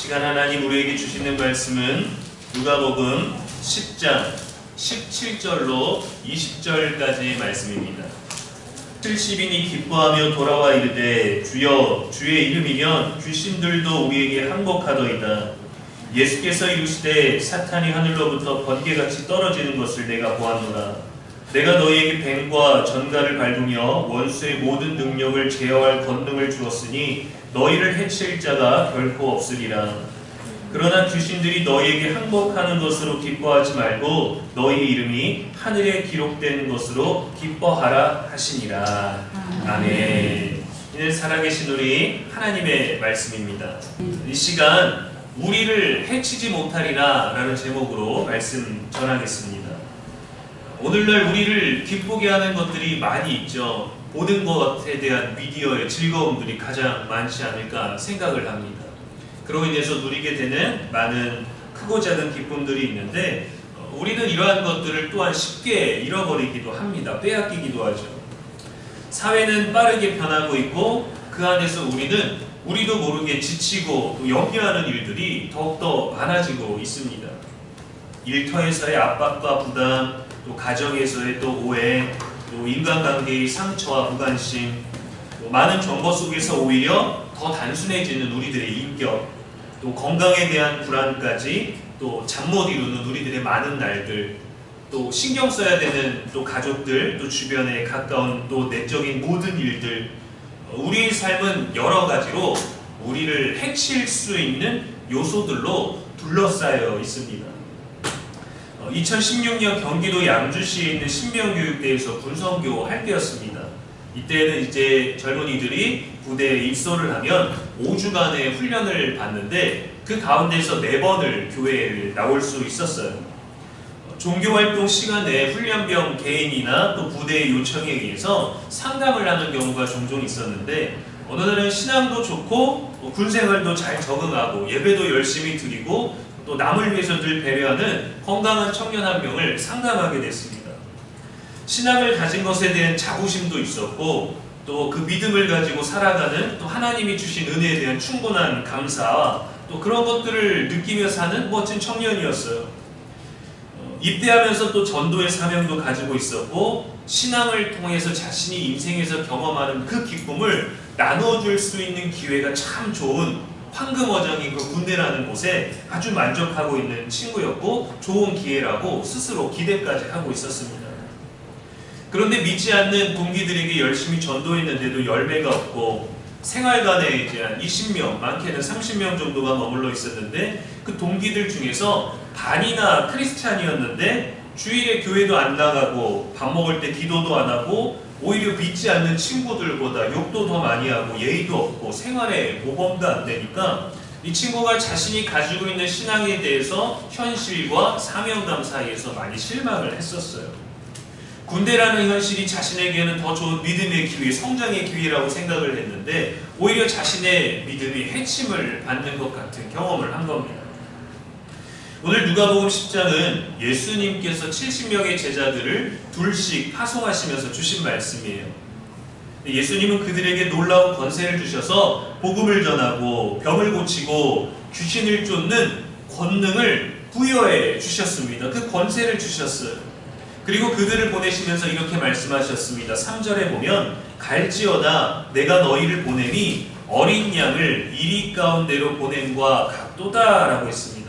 시간 하나님 우리에게 주시는 말씀은 누가복음 10장 17절로 20절까지의 말씀입니다. 70인이 기뻐하며 돌아와 이르되 주여 주의 이름이면 귀신들도 우리에게 항복하더이다. 예수께서 이르시되 사탄이 하늘로부터 번개같이 떨어지는 것을 내가 보았노라. 내가 너희에게 뱀과 전갈을 밟으며 원수의 모든 능력을 제어할 권능을 주었으니 너희를 해칠 자가 결코 없으리라. 그러나 귀신들이 너희에게 항복하는 것으로 기뻐하지 말고 너희 이름이 하늘에 기록된 것으로 기뻐하라 하시니라. 아멘. 이는 살아계신 우리 하나님의 말씀입니다. 이 시간 우리를 해치지 못하리라 라는 제목으로 말씀 전하겠습니다. 오늘날 우리를 기쁘게 하는 것들이 많이 있죠. 모든 것에 대한 미디어의 즐거움들이 가장 많지 않을까 생각을 합니다. 그로 인해서 누리게 되는 많은 크고 작은 기쁨들이 있는데 우리는 이러한 것들을 또한 쉽게 잃어버리기도 합니다. 빼앗기기도 하죠. 사회는 빠르게 변하고 있고 그 안에서 우리도 모르게 지치고 또 염려하는 일들이 더욱더 많아지고 있습니다. 일터에서의 압박과 부담, 또 가정에서의 또 오해, 또 인간관계의 상처와 무관심, 또 많은 정보 속에서 오히려 더 단순해지는 우리들의 인격, 또 건강에 대한 불안까지, 또 잠 못 이루는 우리들의 많은 날들, 또 신경 써야 되는 또 가족들, 또 주변에 가까운 또 내적인 모든 일들, 우리의 삶은 여러 가지로 우리를 해칠 수 있는 요소들로 둘러싸여 있습니다. 2016년 경기도 양주시에 있는 신명교육대에서 군성교 할 때였습니다. 이때는 이제 젊은이들이 부대에 입소를 하면 5주간의 훈련을 받는데 그 가운데서 4번을 교회에 나올 수 있었어요. 종교활동 시간에 훈련병 개인이나 또 부대의 요청에 의해서 상담을 하는 경우가 종종 있었는데 어느 날은 신앙도 좋고 군생활도 잘 적응하고 예배도 열심히 드리고 또 남을 위해서 늘 배려하는 건강한 청년 한 명을 상담하게 됐습니다. 신앙을 가진 것에 대한 자부심도 있었고 또 그 믿음을 가지고 살아가는 또 하나님이 주신 은혜에 대한 충분한 감사와 또 그런 것들을 느끼며 사는 멋진 청년이었어요. 입대하면서 또 전도의 사명도 가지고 있었고 신앙을 통해서 자신이 인생에서 경험하는 그 기쁨을 나눠줄 수 있는 기회가 참 좋은 황금어장인 그 군대라는 곳에 아주 만족하고 있는 친구였고 좋은 기회라고 스스로 기대까지 하고 있었습니다. 그런데 믿지 않는 동기들에게 열심히 전도했는데도 열매가 없고 생활관에 이제 한 20명, 많게는 30명 정도가 머물러 있었는데 그 동기들 중에서 반이나 크리스찬이었는데 주일에 교회도 안 나가고 밥 먹을 때 기도도 안 하고 오히려 믿지 않는 친구들보다 욕도 더 많이 하고 예의도 없고 생활에 모범도 안 되니까 이 친구가 자신이 가지고 있는 신앙에 대해서 현실과 사명감 사이에서 많이 실망을 했었어요. 군대라는 현실이 자신에게는 더 좋은 믿음의 기회, 성장의 기회라고 생각을 했는데 오히려 자신의 믿음이 해침을 받는 것 같은 경험을 한 겁니다. 오늘 누가복음 10장은 예수님께서 70명의 제자들을 둘씩 파송하시면서 주신 말씀이에요. 예수님은 그들에게 놀라운 권세를 주셔서 복음을 전하고 병을 고치고 귀신을 쫓는 권능을 부여해 주셨습니다. 그 권세를 주셨어요. 그리고 그들을 보내시면서 이렇게 말씀하셨습니다. 3절에 보면 갈지어다 내가 너희를 보내니 어린 양을 이리 가운데로 보냄과 같도다 라고 했습니다.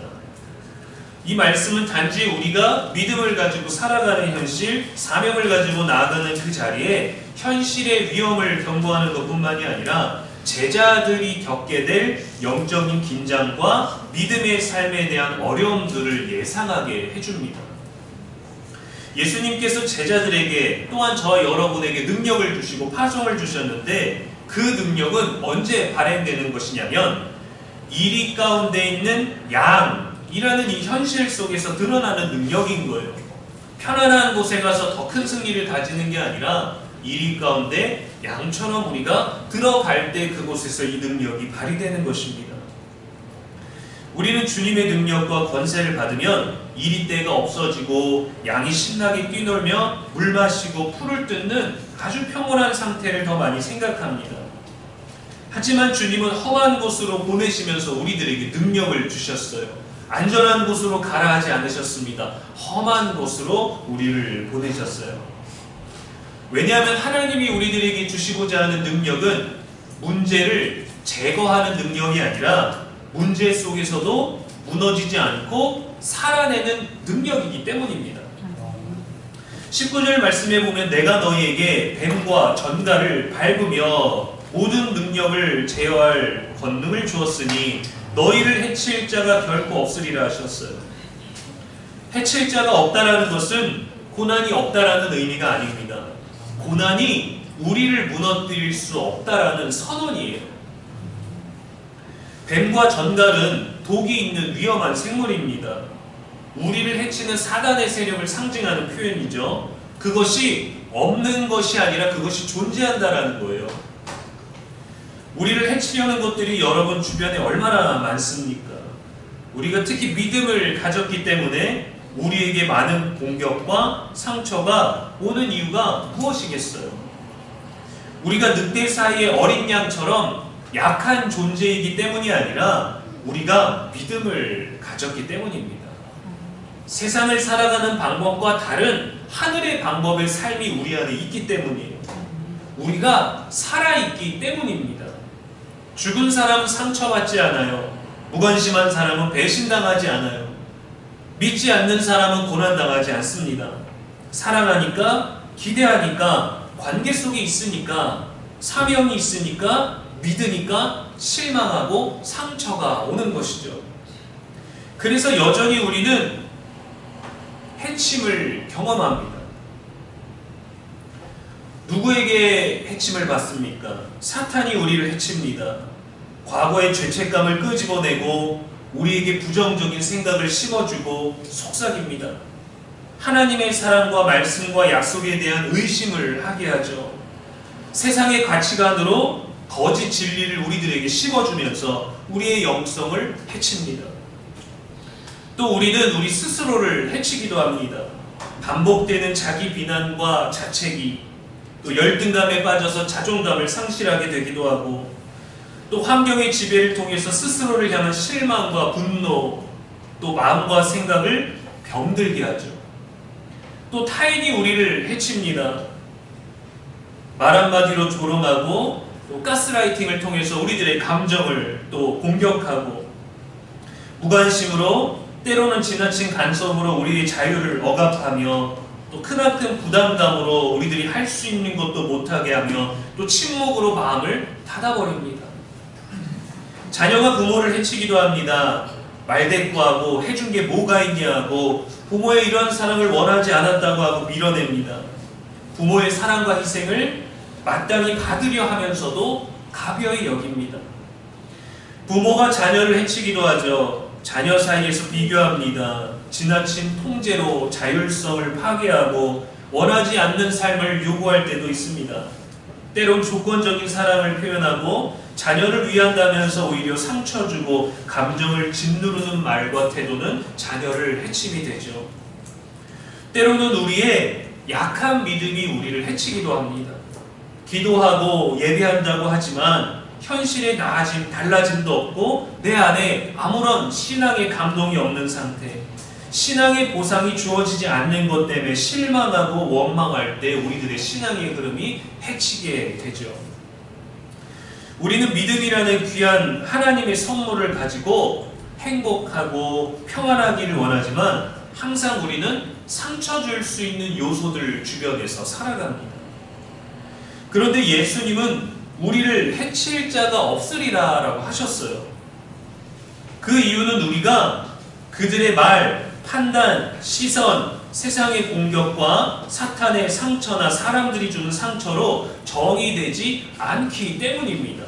이 말씀은 단지 우리가 믿음을 가지고 살아가는 현실, 사명을 가지고 나아가는 그 자리에 현실의 위험을 경고하는 것뿐만이 아니라 제자들이 겪게 될 영적인 긴장과 믿음의 삶에 대한 어려움들을 예상하게 해줍니다. 예수님께서 제자들에게 또한 저 여러분에게 능력을 주시고 파송을 주셨는데 그 능력은 언제 발행되는 것이냐면 이리 가운데 있는 양이라는 이 현실 속에서 드러나는 능력인 거예요. 편안한 곳에 가서 더 큰 승리를 가지는 게 아니라 이리 가운데 양처럼 우리가 들어갈 때 그곳에서 이 능력이 발휘되는 것입니다. 우리는 주님의 능력과 권세를 받으면 이리때가 없어지고 양이 신나게 뛰놀며 물 마시고 풀을 뜯는 아주 평온한 상태를 더 많이 생각합니다. 하지만 주님은 험한 곳으로 보내시면서 우리들에게 능력을 주셨어요. 안전한 곳으로 가라 하지 않으셨습니다. 험한 곳으로 우리를 보내셨어요. 왜냐하면 하나님이 우리들에게 주시고자 하는 능력은 문제를 제거하는 능력이 아니라 문제 속에서도 무너지지 않고 살아내는 능력이기 때문입니다. 19절 말씀에 보면 내가 너희에게 뱀과 전갈을 밟으며 모든 능력을 제어할 권능을 주었으니 너희를 해칠 자가 결코 없으리라 하셨어요. 해칠 자가 없다라는 것은 고난이 없다라는 의미가 아닙니다. 고난이 우리를 무너뜨릴 수 없다라는 선언이에요. 뱀과 전갈은 독이 있는 위험한 생물입니다. 우리를 해치는 사단의 세력을 상징하는 표현이죠. 그것이 없는 것이 아니라 그것이 존재한다라는 거예요. 우리를 해치려는 것들이 여러분 주변에 얼마나 많습니까? 우리가 특히 믿음을 가졌기 때문에 우리에게 많은 공격과 상처가 오는 이유가 무엇이겠어요? 우리가 늑대 사이의 어린 양처럼 약한 존재이기 때문이 아니라 우리가 믿음을 가졌기 때문입니다. 세상을 살아가는 방법과 다른 하늘의 방법의 삶이 우리 안에 있기 때문이에요. 우리가 살아있기 때문입니다. 죽은 사람은 상처받지 않아요. 무관심한 사람은 배신당하지 않아요. 믿지 않는 사람은 고난당하지 않습니다. 사랑하니까, 기대하니까, 관계 속에 있으니까, 사명이 있으니까, 믿으니까 실망하고 상처가 오는 것이죠. 그래서 여전히 우리는 해침을 경험합니다. 누구에게 해침을 받습니까? 사탄이 우리를 해칩니다. 과거의 죄책감을 끄집어내고 우리에게 부정적인 생각을 심어주고 속삭입니다. 하나님의 사랑과 말씀과 약속에 대한 의심을 하게 하죠. 세상의 가치관으로 거짓 진리를 우리들에게 심어주면서 우리의 영성을 해칩니다. 또 우리는 우리 스스로를 해치기도 합니다. 반복되는 자기 비난과 자책이, 또 열등감에 빠져서 자존감을 상실하게 되기도 하고, 또 환경의 지배를 통해서 스스로를 향한 실망과 분노, 또 마음과 생각을 병들게 하죠. 또 타인이 우리를 해칩니다. 말 한마디로 조롱하고 또 가스라이팅을 통해서 우리들의 감정을 또 공격하고, 무관심으로 때로는 지나친 간섭으로 우리의 자유를 억압하며, 또 크나큰 부담감으로 우리들이 할 수 있는 것도 못하게 하며, 또 침묵으로 마음을 닫아버립니다. 자녀가 부모를 해치기도 합니다. 말대꾸하고 해준 게 뭐가 있냐고, 부모의 이러한 사랑을 원하지 않았다고 하고 밀어냅니다. 부모의 사랑과 희생을 마땅히 받으려 하면서도 가벼이 여깁니다. 부모가 자녀를 해치기도 하죠. 자녀 사이에서 비교합니다. 지나친 통제로 자율성을 파괴하고 원하지 않는 삶을 요구할 때도 있습니다. 때론 조건적인 사랑을 표현하고 자녀를 위한다면서 오히려 상처 주고 감정을 짓누르는 말과 태도는 자녀를 해침이 되죠. 때로는 우리의 약한 믿음이 우리를 해치기도 합니다. 기도하고 예배한다고 하지만 현실에 나아짐, 달라짐도 없고 내 안에 아무런 신앙의 감동이 없는 상태, 신앙의 보상이 주어지지 않는 것 때문에 실망하고 원망할 때 우리들의 신앙의 흐름이 해치게 되죠. 우리는 믿음이라는 귀한 하나님의 선물을 가지고 행복하고 평안하기를 원하지만 항상 우리는 상처 줄 수 있는 요소들 주변에서 살아갑니다. 그런데 예수님은 우리를 해칠 자가 없으리라 라고 하셨어요. 그 이유는 우리가 그들의 말, 판단, 시선, 세상의 공격과 사탄의 상처나 사람들이 주는 상처로 정의되지 않기 때문입니다.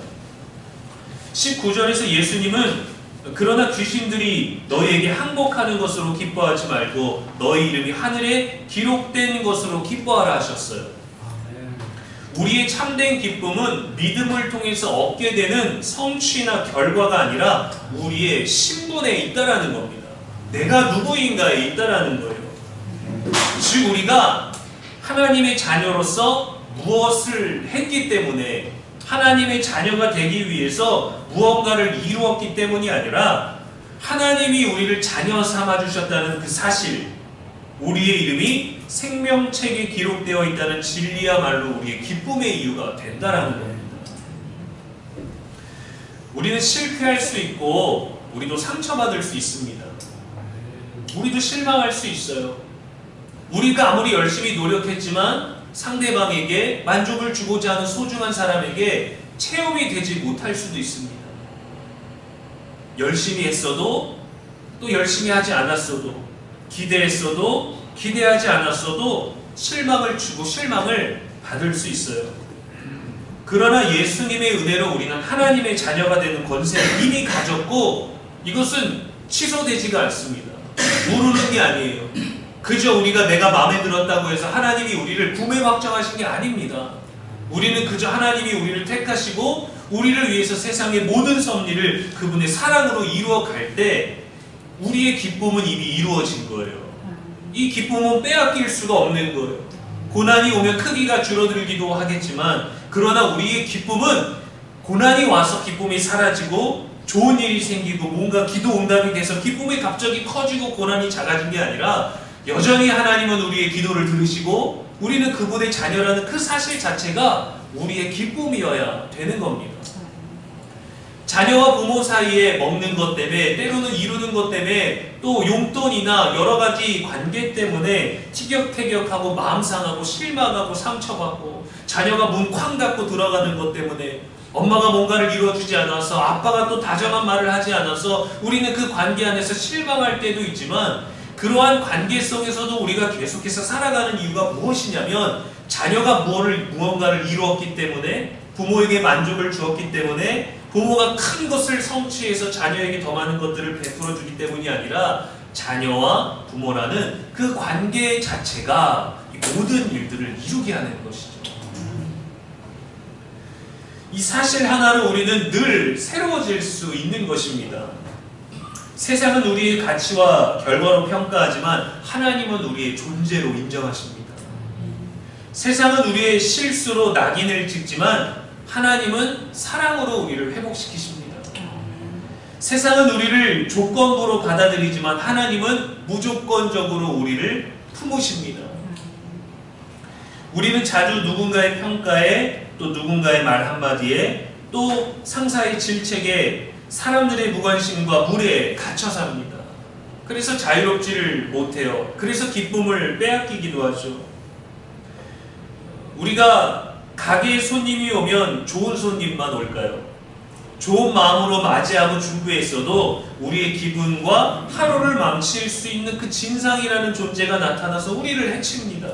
19절에서 예수님은 그러나 귀신들이 너희에게 항복하는 것으로 기뻐하지 말고 너희 이름이 하늘에 기록된 것으로 기뻐하라 하셨어요. 우리의 참된 기쁨은 믿음을 통해서 얻게 되는 성취나 결과가 아니라 우리의 신분에 있다라는 겁니다. 내가 누구인가에 있다라는 거예요. 즉 우리가 하나님의 자녀로서 무엇을 했기 때문에 하나님의 자녀가 되기 위해서 무언가를 이루었기 때문이 아니라 하나님이 우리를 자녀 삼아주셨다는 그 사실, 우리의 이름이 생명책에 기록되어 있다는 진리야말로 우리의 기쁨의 이유가 된다라는 겁니다. 우리는 실패할 수 있고 우리도 상처받을 수 있습니다. 우리도 실망할 수 있어요. 우리가 아무리 열심히 노력했지만 상대방에게 만족을 주고자 하는 소중한 사람에게 체험이 되지 못할 수도 있습니다. 열심히 했어도 또 열심히 하지 않았어도, 기대했어도 기대하지 않았어도 실망을 주고 실망을 받을 수 있어요. 그러나 예수님의 은혜로 우리는 하나님의 자녀가 되는 권세를 이미 가졌고 이것은 취소되지가 않습니다. 모르는 게 아니에요. 그저 우리가 내가 마음에 들었다고 해서 하나님이 우리를 구매 확정하신 게 아닙니다. 우리는 그저 하나님이 우리를 택하시고 우리를 위해서 세상의 모든 섭리를 그분의 사랑으로 이루어 갈 때 우리의 기쁨은 이미 이루어진 거예요. 이 기쁨은 빼앗길 수가 없는 거예요. 고난이 오면 크기가 줄어들기도 하겠지만 그러나 우리의 기쁨은 고난이 와서 기쁨이 사라지고 좋은 일이 생기고 뭔가 기도 응답이 돼서 기쁨이 갑자기 커지고 고난이 작아진 게 아니라 여전히 하나님은 우리의 기도를 들으시고 우리는 그분의 자녀라는 그 사실 자체가 우리의 기쁨이어야 되는 겁니다. 자녀와 부모 사이에 먹는 것 때문에 때로는 이루는 것 때문에 또 용돈이나 여러 가지 관계 때문에 티격태격하고 마음 상하고 실망하고 상처받고 자녀가 문 쾅 닫고 들어가는 것 때문에 엄마가 뭔가를 이루어주지 않아서 아빠가 또 다정한 말을 하지 않아서 우리는 그 관계 안에서 실망할 때도 있지만 그러한 관계 속에서도 우리가 계속해서 살아가는 이유가 무엇이냐면 자녀가 무언가를 이루었기 때문에 부모에게 만족을 주었기 때문에 부모가 큰 것을 성취해서 자녀에게 더 많은 것들을 베풀어 주기 때문이 아니라 자녀와 부모라는 그 관계 자체가 모든 일들을 이루게 하는 것이죠. 이 사실 하나로 우리는 늘 새로워질 수 있는 것입니다. 세상은 우리의 가치와 결과로 평가하지만 하나님은 우리의 존재로 인정하십니다. 세상은 우리의 실수로 낙인을 찍지만 하나님은 사랑으로 우리를 회복시키십니다. 세상은 우리를 조건부로 받아들이지만 하나님은 무조건적으로 우리를 품으십니다. 우리는 자주 누군가의 평가에 또 누군가의 말 한마디에 또 상사의 질책에 사람들의 무관심과 무례에 갇혀 삽니다. 그래서 자유롭지를 못해요. 그래서 기쁨을 빼앗기기도 하죠. 우리가 가게에 손님이 오면 좋은 손님만 올까요? 좋은 마음으로 맞이하고 준비했어도 우리의 기분과 하루를 망칠 수 있는 그 진상이라는 존재가 나타나서 우리를 해칩니다.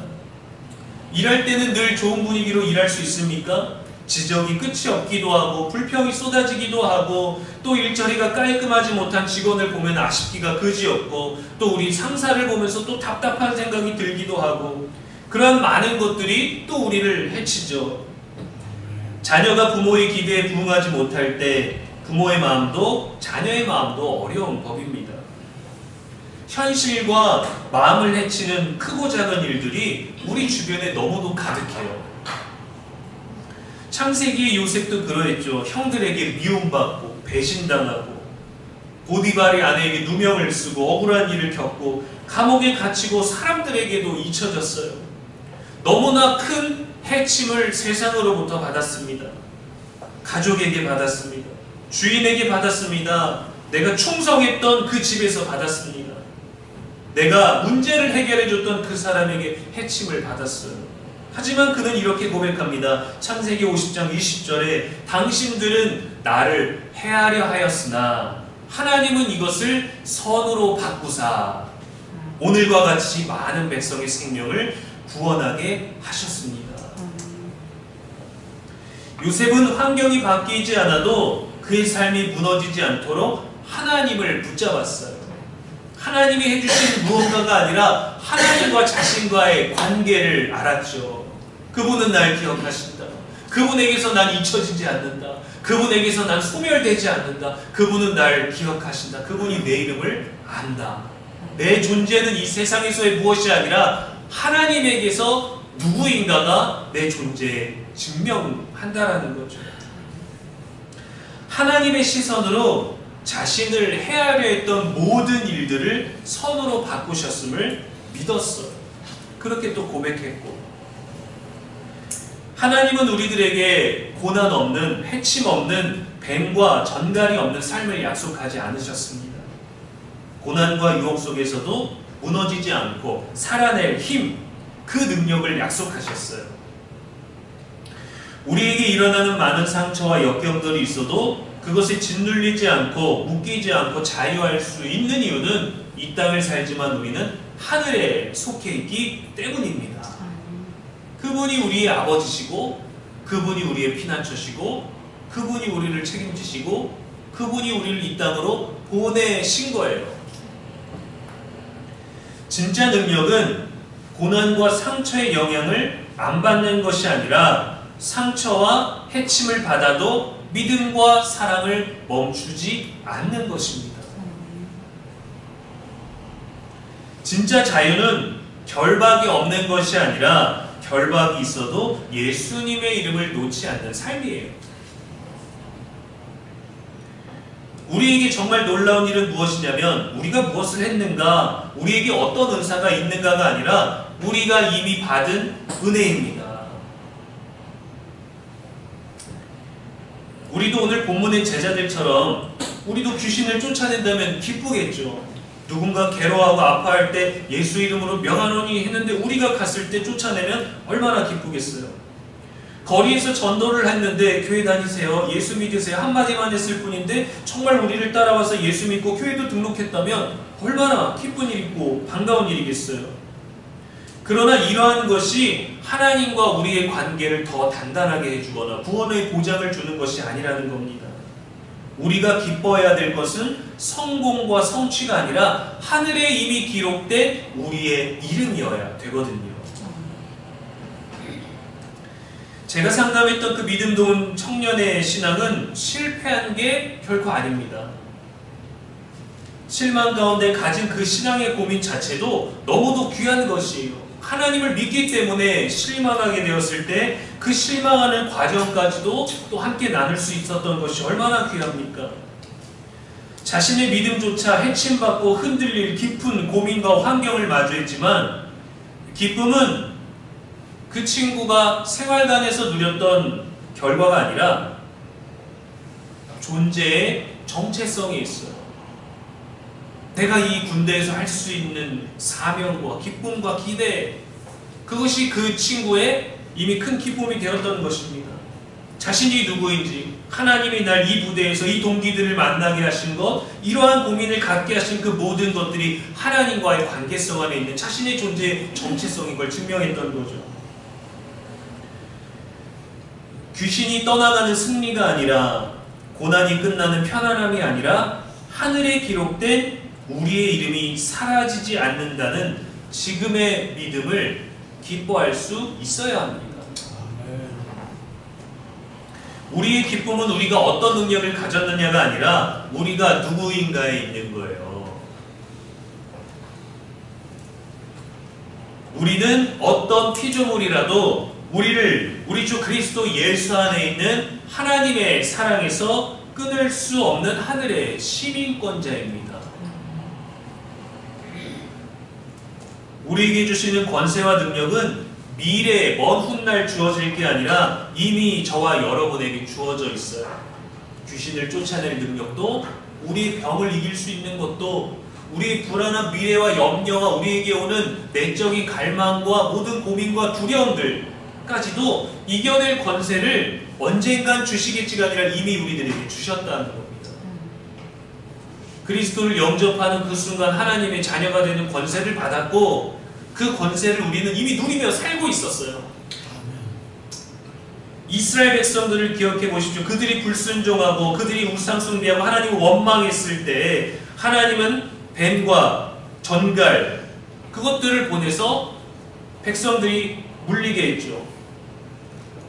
일할 때는 늘 좋은 분위기로 일할 수 있습니까? 지적이 끝이 없기도 하고 불평이 쏟아지기도 하고 또 일처리가 깔끔하지 못한 직원을 보면 아쉽기가 그지없고 또 우리 상사를 보면서 또 답답한 생각이 들기도 하고 그런 많은 것들이 또 우리를 해치죠. 자녀가 부모의 기대에 부응하지 못할 때 부모의 마음도 자녀의 마음도 어려운 법입니다. 현실과 마음을 해치는 크고 작은 일들이 우리 주변에 너무도 가득해요. 창세기의 요셉도 그러했죠. 형들에게 미움받고 배신당하고 보디발의 아내에게 누명을 쓰고 억울한 일을 겪고 감옥에 갇히고 사람들에게도 잊혀졌어요. 너무나 큰 해침을 세상으로부터 받았습니다. 가족에게 받았습니다. 주인에게 받았습니다. 내가 충성했던 그 집에서 받았습니다. 내가 문제를 해결해줬던 그 사람에게 해침을 받았어요. 하지만 그는 이렇게 고백합니다. 창세기 50장 20절에 당신들은 나를 해하려 하였으나 하나님은 이것을 선으로 바꾸사 오늘과 같이 많은 백성의 생명을 구원하게 하셨습니다. 요셉은 환경이 바뀌지 않아도 그의 삶이 무너지지 않도록 하나님을 붙잡았어요. 하나님이 해주신 무언가가 아니라 하나님과 자신과의 관계를 알았죠. 그분은 날 기억하신다. 그분에게서 난 잊혀지지 않는다. 그분에게서 난 소멸되지 않는다. 그분은 날 기억하신다. 그분이 내 이름을 안다. 내 존재는 이 세상에서의 무엇이 아니라 하나님에게서 누구인가가 내 존재에 증명한다라는 거죠. 하나님의 시선으로 자신을 헤아려 했던 모든 일들을 선으로 바꾸셨음을 믿었어요. 그렇게 또 고백했고, 하나님은 우리들에게 고난 없는, 해침 없는, 뱀과 전갈이 없는 삶을 약속하지 않으셨습니다. 고난과 유혹 속에서도 무너지지 않고 살아낼 힘, 그 능력을 약속하셨어요. 우리에게 일어나는 많은 상처와 역경들이 있어도 그것에 짓눌리지 않고 묶이지 않고 자유할 수 있는 이유는 이 땅을 살지만 우리는 하늘에 속해 있기 때문입니다. 그분이 우리의 아버지시고, 그분이 우리의 피난처시고, 그분이 우리를 책임지시고, 그분이 우리를 이 땅으로 보내신 거예요. 진짜 능력은 고난과 상처의 영향을 안 받는 것이 아니라 상처와 해침을 받아도 믿음과 사랑을 멈추지 않는 것입니다. 진짜 자유는 결박이 없는 것이 아니라 결박이 있어도 예수님의 이름을 놓지 않는 삶이에요. 우리에게 정말 놀라운 일은 무엇이냐면 우리가 무엇을 했는가, 우리에게 어떤 은사가 있는가가 아니라 우리가 이미 받은 은혜입니다. 우리도 오늘 본문의 제자들처럼 우리도 귀신을 쫓아낸다면 기쁘겠죠. 누군가 괴로워하고 아파할 때 예수 이름으로 명하노니 했는데 우리가 갔을 때 쫓아내면 얼마나 기쁘겠어요. 거리에서 전도를 했는데 교회 다니세요, 예수 믿으세요 한마디만 했을 뿐인데 정말 우리를 따라와서 예수 믿고 교회도 등록했다면 얼마나 기쁜 일이고 반가운 일이겠어요. 그러나 이러한 것이 하나님과 우리의 관계를 더 단단하게 해주거나 구원의 보장을 주는 것이 아니라는 겁니다. 우리가 기뻐해야 될 것은 성공과 성취가 아니라 하늘에 이미 기록된 우리의 이름이어야 되거든요. 제가 상담했던 그 믿음 좋은 청년의 신앙은 실패한 게 결코 아닙니다. 실망 가운데 가진 그 신앙의 고민 자체도 너무도 귀한 것이에요. 하나님을 믿기 때문에 실망하게 되었을 때 그 실망하는 과정까지도 또 함께 나눌 수 있었던 것이 얼마나 귀합니까? 자신의 믿음조차 해침받고 흔들릴 깊은 고민과 환경을 마주했지만 기쁨은 그 친구가 생활관에서 누렸던 결과가 아니라 존재의 정체성이 있어요. 내가 이 군대에서 할 수 있는 사명과 기쁨과 기대, 그것이 그 친구의 이미 큰 기쁨이 되었던 것입니다. 자신이 누구인지, 하나님이 날 이 부대에서 이 동기들을 만나게 하신 것, 이러한 고민을 갖게 하신 그 모든 것들이 하나님과의 관계성 안에 있는 자신의 존재의 정체성인 걸 증명했던 거죠. 귀신이 떠나가는 승리가 아니라, 고난이 끝나는 편안함이 아니라 하늘에 기록된 우리의 이름이 사라지지 않는다는 지금의 믿음을 기뻐할 수 있어야 합니다. 우리의 기쁨은 우리가 어떤 능력을 가졌느냐가 아니라 우리가 누구인가에 있는 거예요. 우리는 어떤 피조물이라도 우리 주 그리스도 예수 안에 있는 하나님의 사랑에서 끊을 수 없는 하늘의 시민권자입니다. 우리에게 주시는 권세와 능력은 미래의 먼 훗날 주어질 게 아니라 이미 저와 여러분에게 주어져 있어요. 귀신을 쫓아낼 능력도, 우리의 병을 이길 수 있는 것도, 우리의 불안한 미래와 염려와 우리에게 오는 내적인 갈망과 모든 고민과 두려움들까지도 이겨낼 권세를 언젠간 주시겠지가 아니라 이미 우리들에게 주셨다는 겁니다. 그리스도를 영접하는 그 순간 하나님의 자녀가 되는 권세를 받았고, 그 권세를 우리는 이미 누리며 살고 있었어요. 이스라엘 백성들을 기억해 보십시오. 그들이 불순종하고 그들이 우상 숭배하고 하나님을 원망했을 때 하나님은 뱀과 전갈, 그것들을 보내서 백성들이 물리게 했죠.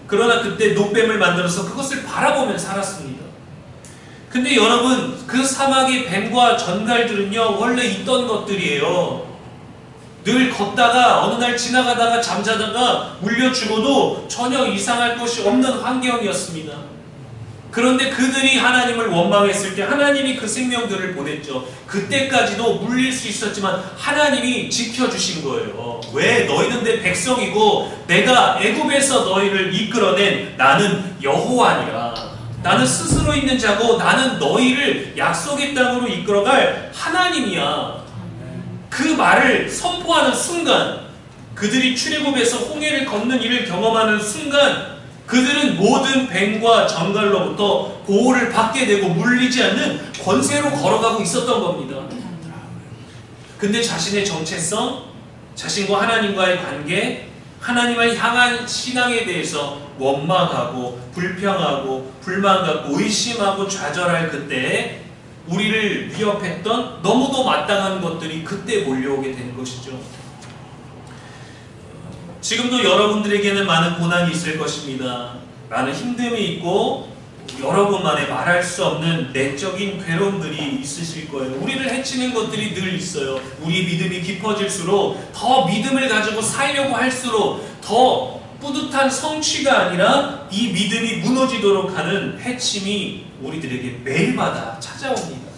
그러나 그때 노뱀을 만들어서 그것을 바라보며 살았습니다. 근데 여러분, 그 사막의 뱀과 전갈들은요 원래 있던 것들이에요. 늘 걷다가 어느 날 지나가다가 잠자다가 물려 죽어도 전혀 이상할 것이 없는 환경이었습니다. 그런데 그들이 하나님을 원망했을 때 하나님이 그 생명들을 보냈죠. 그때까지도 물릴 수 있었지만 하나님이 지켜주신 거예요. 왜? 너희는 내 백성이고 내가 애굽에서 너희를 이끌어낸 나는 여호와니라. 나는 스스로 있는 자고 나는 너희를 약속의 땅으로 이끌어갈 하나님이야. 그 말을 선포하는 순간, 그들이 출애굽에서 홍해를 걷는 일을 경험하는 순간 그들은 모든 뱀과 정갈로부터 보호를 받게 되고 물리지 않는 권세로 걸어가고 있었던 겁니다. 근데 자신의 정체성, 자신과 하나님과의 관계, 하나님을 향한 신앙에 대해서 원망하고 불평하고 불만 갖고 의심하고 좌절할 그때에 우리를 위협했던 너무도 마땅한 것들이 그때 몰려오게 되는 것이죠. 지금도 여러분들에게는 많은 고난이 있을 것입니다. 많은 힘듦이 있고 여러분만의 말할 수 없는 내적인 괴로움들이 있으실 거예요. 우리를 해치는 것들이 늘 있어요. 우리의 믿음이 깊어질수록 더 믿음을 가지고 살려고 할수록 더 뿌듯한 성취가 아니라 이 믿음이 무너지도록 하는 해침이 우리들에게 매일마다 찾아옵니다.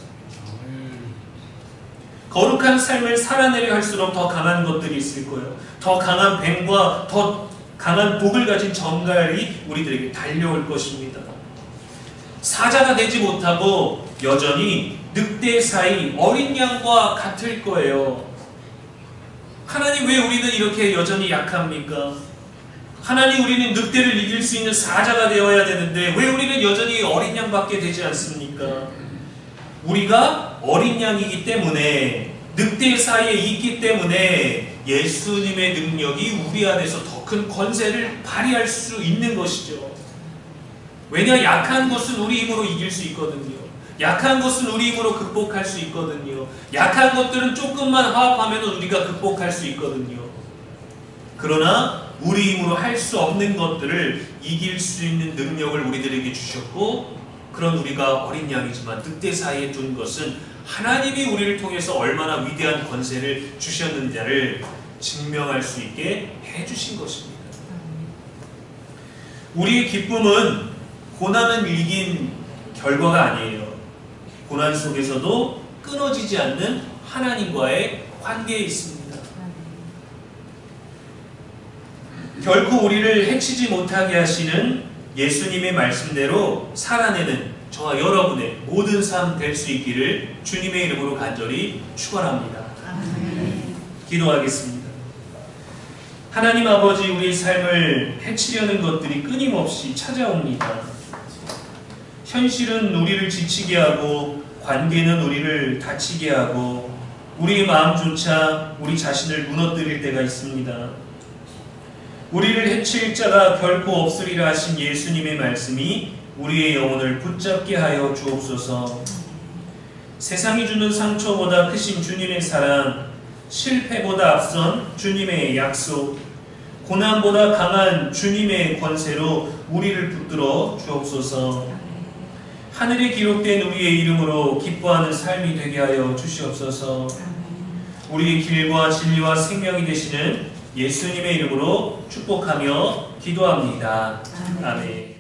거룩한 삶을 살아내려 할수록 더 강한 것들이 있을 거예요. 더 강한 뱀과 더 강한 복을 가진 정갈이 우리들에게 달려올 것입니다. 사자가 되지 못하고 여전히 늑대 사이 어린 양과 같을 거예요. 하나님, 왜 우리는 이렇게 여전히 약합니까? 하나님, 우리는 늑대를 이길 수 있는 사자가 되어야 되는데 왜 우리는 여전히 어린 양밖에 되지 않습니까? 우리가 어린 양이기 때문에, 늑대 사이에 있기 때문에 예수님의 능력이 우리 안에서 더 큰 권세를 발휘할 수 있는 것이죠. 왜냐? 약한 것은 우리 힘으로 이길 수 있거든요. 약한 것은 우리 힘으로 극복할 수 있거든요. 약한 것들은 조금만 화합하면 우리가 극복할 수 있거든요. 그러나 우리 힘으로 할 수 없는 것들을 이길 수 있는 능력을 우리들에게 주셨고, 그런 우리가 어린 양이지만 늑대 사이에 둔 것은 하나님이 우리를 통해서 얼마나 위대한 권세를 주셨는지를 증명할 수 있게 해주신 것입니다. 우리의 기쁨은 고난을 이긴 결과가 아니에요. 고난 속에서도 끊어지지 않는 하나님과의 관계에 있습니다. 결코 우리를 해치지 못하게 하시는 예수님의 말씀대로 살아내는 저와 여러분의 모든 삶 될 수 있기를 주님의 이름으로 간절히 축원합니다. 기도하겠습니다. 하나님 아버지, 우리 삶을 해치려는 것들이 끊임없이 찾아옵니다. 현실은 우리를 지치게 하고 관계는 우리를 다치게 하고 우리의 마음조차 우리 자신을 무너뜨릴 때가 있습니다. 우리를 해칠 자가 결코 없으리라 하신 예수님의 말씀이 우리의 영혼을 붙잡게 하여 주옵소서. 세상이 주는 상처보다 크신 주님의 사랑, 실패보다 앞선 주님의 약속, 고난보다 강한 주님의 권세로 우리를 붙들어 주옵소서. 하늘에 기록된 우리의 이름으로 기뻐하는 삶이 되게 하여 주시옵소서. 우리의 길과 진리와 생명이 되시는 예수님의 이름으로 축복하며 기도합니다. 아멘.